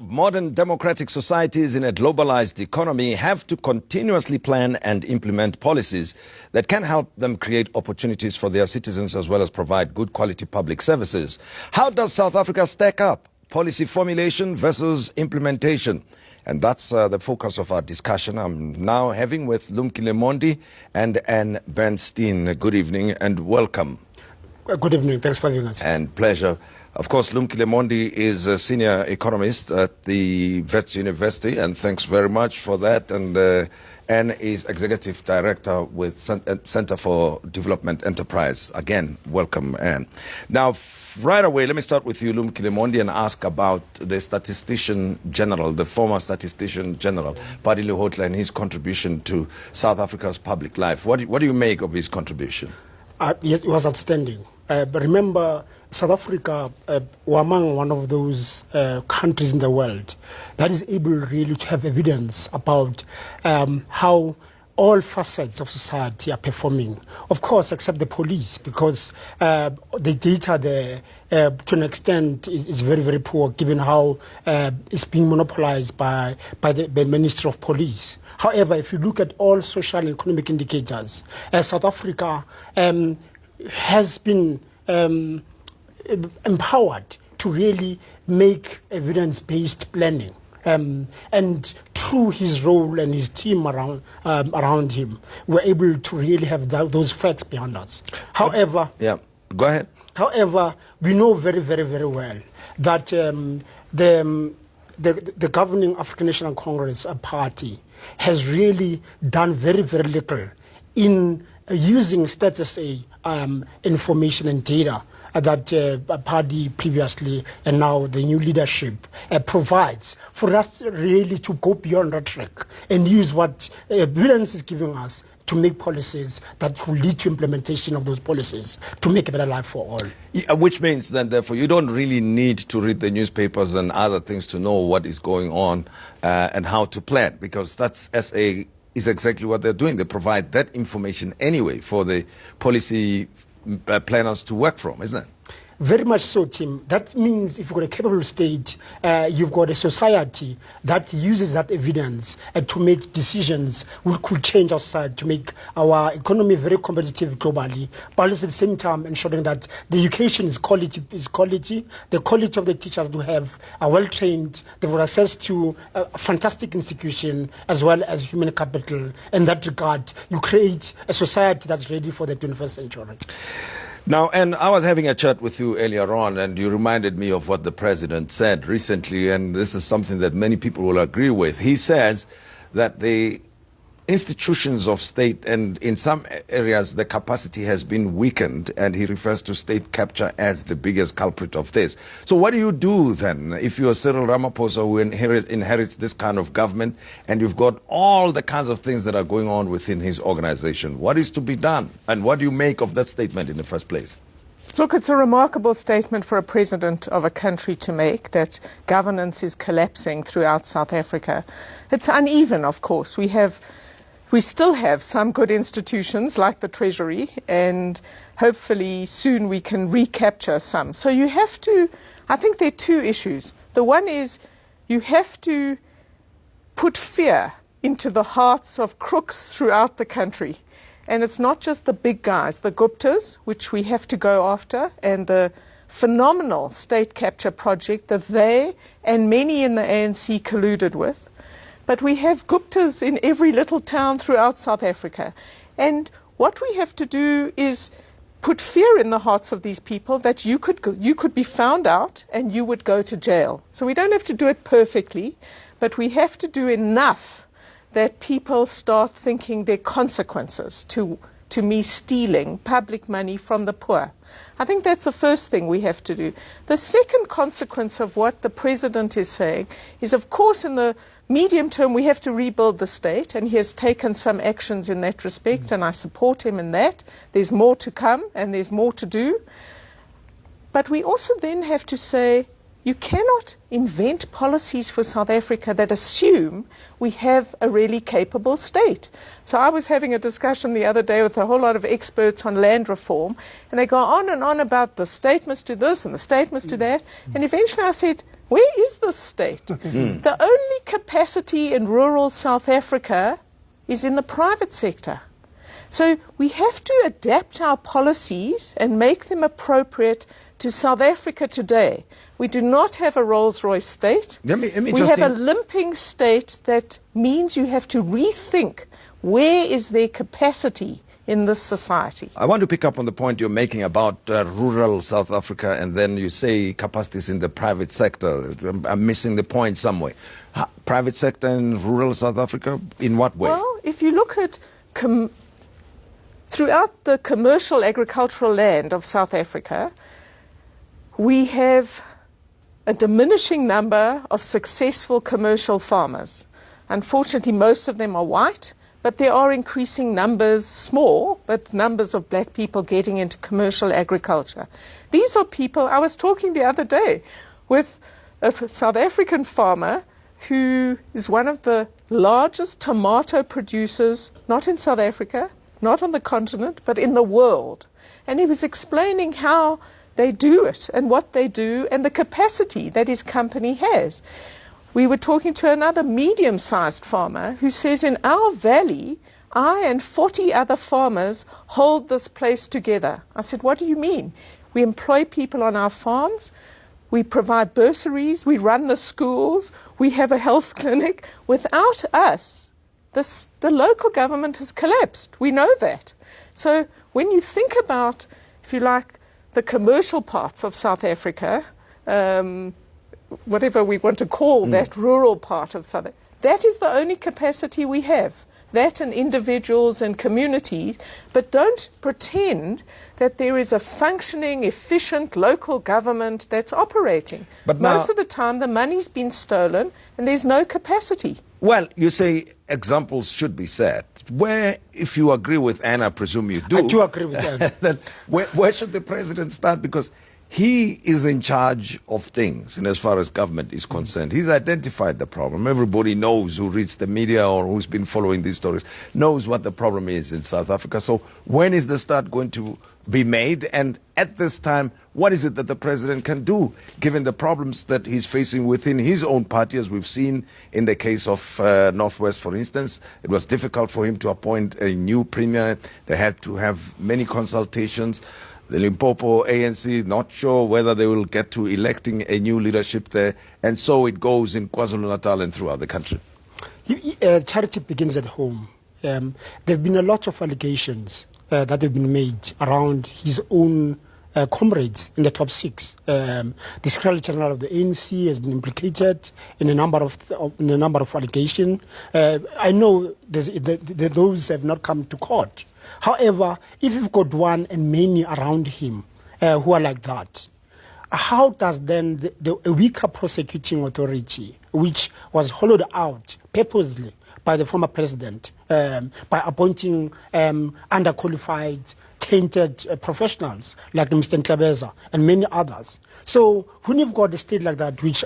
Modern democratic societies in a globalized economy have to continuously plan and implement policies that can help them create opportunities for their citizens as well as provide good quality public services. How does South Africa stack up? Policy formulation versus implementation. And that's the focus of our discussion. I'm now having with Lumkile Mondi and Bernstein. Good evening and welcome. Good evening. Thanks for having us. And pleasure. Of course, Lumkile Mondi is a senior economist at the Wits University, and thanks very much for that. And Anne is executive director with Center for Development Enterprise. Again, welcome, Anne. Now, right away, let me start with you, Lumkile Mondi, and ask about the statistician general, the former statistician general, Padile Hotla, and his contribution to South Africa's public life. What do you make of his contribution? Yes, it was outstanding. But remember, South Africa were among one of those countries in the world that is able really to have evidence about how all facets of society are performing. Of course, except the police, because the data there, to an extent, is very, very poor, given how it's being monopolized by the Ministry of Police. However, if you look at all social and economic indicators, South Africa has been empowered to really make evidence-based planning. And through his role and his team around him, we're able to really have those facts behind us. However, yeah, go ahead. However, we know very, very, very well that the governing African National Congress party has really done very, very little in using status A information and data that party previously and now the new leadership provides for us really to go beyond rhetoric and use what evidence is giving us to make policies that will lead to implementation of those policies to make a better life for all. Yeah, which means then, therefore, you don't really need to read the newspapers and other things to know what is going on and how to plan, because that's SA is exactly what they're doing. They provide that information anyway for the policy planners to work from, isn't it? Very much so, Tim. That means if you've got a capable state, you've got a society that uses that evidence to make decisions which could change our society, to make our economy very competitive globally, but at the same time ensuring that the education is quality, the quality of the teachers we have are well trained, they've got access to a fantastic institution as well as human capital. In that regard, you create a society that's ready for the 21st century. Now, and I was having a chat with you earlier on, and you reminded me of what the president said recently, and this is something that many people will agree with. He says that the institutions of state, and in some areas the capacity has been weakened, and he refers to state capture as the biggest culprit of this. So what do you do then if you're Cyril Ramaphosa, who inherits this kind of government, and you've got all the kinds of things that are going on within his organization? What is to be done, and what do you make of that statement in the first place? Look, it's a remarkable statement for a president of a country to make, that governance is collapsing throughout South Africa. It's uneven, of course. We still have some good institutions like the Treasury, and hopefully soon we can recapture some. So you have to, I think there are two issues. The one is you have to put fear into the hearts of crooks throughout the country. And it's not just the big guys, the Guptas, which we have to go after, and the phenomenal state capture project that they and many in the ANC colluded with. But we have Guptas in every little town throughout South Africa. And what we have to do is put fear in the hearts of these people that you could be found out and you would go to jail. So we don't have to do it perfectly, but we have to do enough that people start thinking there are consequences to me stealing public money from the poor. I think that's the first thing we have to do. The second consequence of what the president is saying is, of course, in the medium term, we have to rebuild the state, and he has taken some actions in that respect, and I support him in that. There's more to come, and there's more to do. But we also then have to say, you cannot invent policies for South Africa that assume we have a really capable state. So I was having a discussion the other day with a whole lot of experts on land reform, and they go on and on about the state must do this and the state must do that. And eventually I said, Where is this state? The only capacity in rural South Africa is in the private sector. So we have to adapt our policies and make them appropriate to South Africa today. We do not have a Rolls-Royce state. We have a limping state that means you have to rethink where is their capacity in this society. I want to pick up on the point you're making about rural South Africa, and then you say capacities in the private sector. I'm missing the point somewhere. Private sector in rural South Africa, in what way? Well, if you look at throughout the commercial agricultural land of South Africa, we have a diminishing number of successful commercial farmers. Unfortunately, most of them are white, but there are increasing numbers, small, but numbers of black people getting into commercial agriculture. These are people, I was talking the other day with a South African farmer who is one of the largest tomato producers, not in South Africa, not on the continent, but in the world. And he was explaining how they do it and what they do and the capacity that his company has. We were talking to another medium-sized farmer who says, in our valley, I and 40 other farmers hold this place together. I said, what do you mean? We employ people on our farms, we provide bursaries, we run the schools, we have a health clinic. Without us, the local government has collapsed. We know that. So when you think about, if you like, the commercial parts of South Africa, whatever we want to call that rural part of South Africa, that is the only capacity we have. That and individuals and communities, but don't pretend that there is a functioning, efficient local government that's operating. But most of the time the money's been stolen and there's no capacity. Well, you say examples should be set. Where, if you agree with Anne, I presume you do. I do agree with Anne. Then where should the president start? Because he is in charge of things, and as far as government is concerned, he's identified the problem. Everybody knows, who reads the media or who's been following these stories, knows what the problem is in South Africa. So when is the start going to be made? And at this time, what is it that the president can do, given the problems that he's facing within his own party, as we've seen in the case of Northwest, for instance? It was difficult for him to appoint a new premier. They had to have many consultations. The Limpopo ANC, not sure whether they will get to electing a new leadership there. And so it goes in KwaZulu-Natal and throughout the country. Charity begins at home. There have been a lot of allegations that have been made around his own comrades in the top six. The Secretary General of the ANC has been implicated in a number of allegations. I know those have not come to court. However, if you've got one and many around him who are like that, how does then a weaker prosecuting authority, which was hollowed out purposely by the former president by appointing underqualified, tainted professionals like Mr. Ntlabeza and many others. So when you've got a state like that, which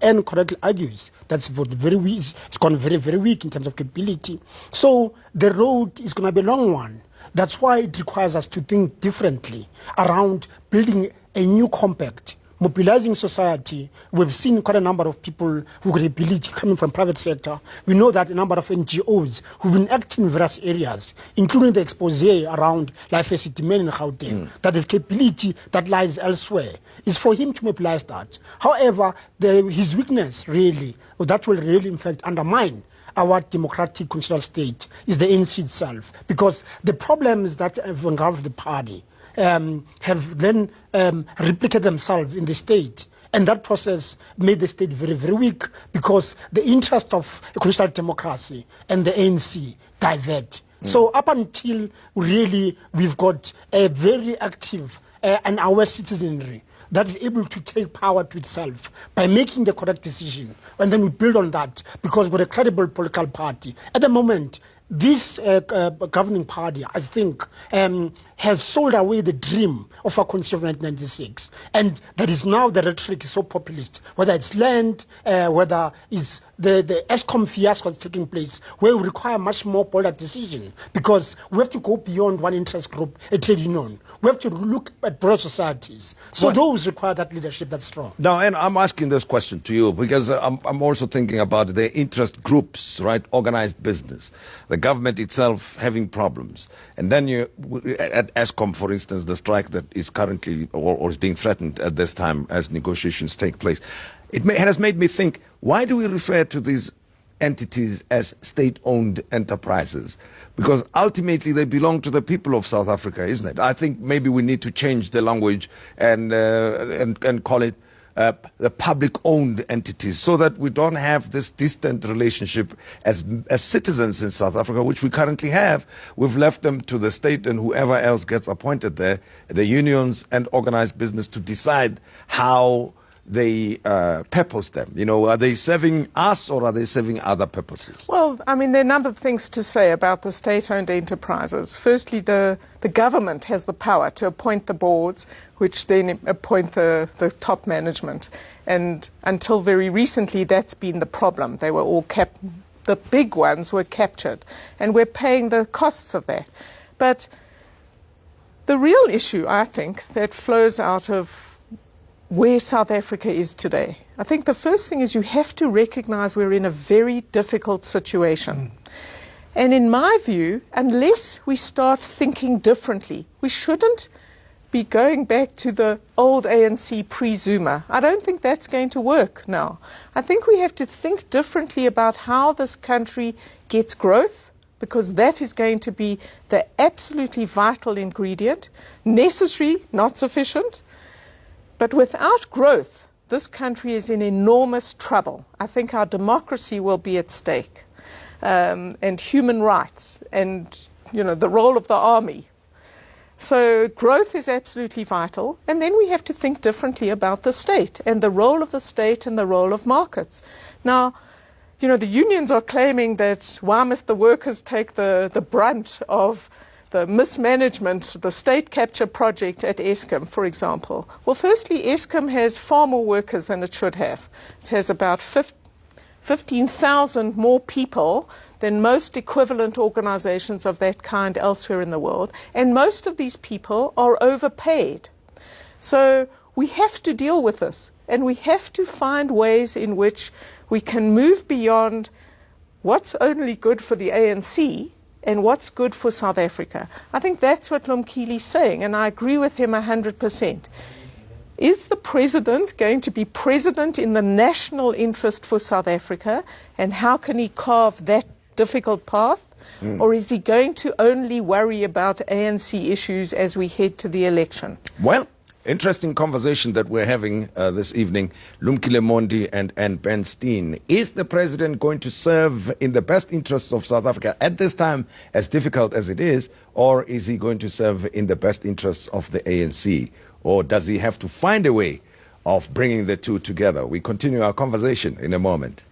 Anne correctly argues, that's very weak, it's gone very, very weak in terms of capability. So the road is going to be a long one. That's why it requires us to think differently around building a new compact, mobilizing society. We've seen quite a number of people who got ability coming from private sector. We know that a number of NGOs who've been acting in various areas, including the expose around Life as Men in Gauteng, that there's capability that lies elsewhere, is for him to mobilize that. However, his weakness really, or that will really in fact undermine our democratic constitutional state, is the ANC itself. Because the problems that have engulfed the party have then replicated themselves in the state. And that process made the state very, very weak, because the interest of a constitutional democracy and the ANC divert. So up until really we've got a very active and our citizenry that is able to take power to itself by making the correct decision, and then we build on that, because we're a credible political party. At the moment, this governing party, I think, has sold away the dream of a constitution of 1996. And that is now the rhetoric is so populist, whether it's land, whether it's the ESCOM fiasco that's taking place, where we require much more bolder decision, because we have to go beyond one interest group, a trade union. We have to look at broad societies. So those require that leadership that's strong. Now, and I'm asking this question to you because I'm also thinking about the interest groups, right? Organized business, the government itself having problems. And then you, at ESCOM, for instance, the strike that is currently or is being threatened at this time as negotiations take place. It has made me think, why do we refer to these entities as state-owned enterprises? Because ultimately they belong to the people of South Africa, isn't it? I think maybe we need to change the language and call it the public-owned entities, so that we don't have this distant relationship as citizens in South Africa, which we currently have. We've left them to the state and whoever else gets appointed there, the unions and organized business, to decide how they purpose them. You know, are they serving us or are they serving other purposes? Well, I mean, there are a number of things to say about the state-owned enterprises. Firstly, the government has the power to appoint the boards, which then appoint the top management. And until very recently, that's been the problem. They were all the big ones were captured, and we're paying the costs of that. But the real issue, I think, that flows out of where South Africa is today, I think the first thing is you have to recognize we're in a very difficult situation. And in my view, unless we start thinking differently, we shouldn't be going back to the old ANC pre-Zuma. I don't think that's going to work now. I think we have to think differently about how this country gets growth, because that is going to be the absolutely vital ingredient. Necessary, not sufficient. But without growth, this country is in enormous trouble. I think our democracy will be at stake, and human rights, and the role of the army. So growth is absolutely vital, and then we have to think differently about the state and the role of the state and the role of markets. Now, the unions are claiming that why must the workers take the brunt of the mismanagement, the state capture project at Eskom, for example. Well, firstly, Eskom has far more workers than it should have. It has about 15,000 more people than most equivalent organizations of that kind elsewhere in the world. And most of these people are overpaid. So we have to deal with this. And we have to find ways in which we can move beyond what's only good for the ANC and what's good for South Africa. I think that's what Lumkile is saying, and I agree with him 100%. Is the president going to be president in the national interest for South Africa, and how can he carve that difficult path? Or is he going to only worry about ANC issues as we head to the election? Well, interesting conversation that we're having this evening. Lumkile, Mondi and Bernstein. Is the president going to serve in the best interests of South Africa at this time, as difficult as it is, or is he going to serve in the best interests of the ANC? Or does he have to find a way of bringing the two together? We continue our conversation in a moment.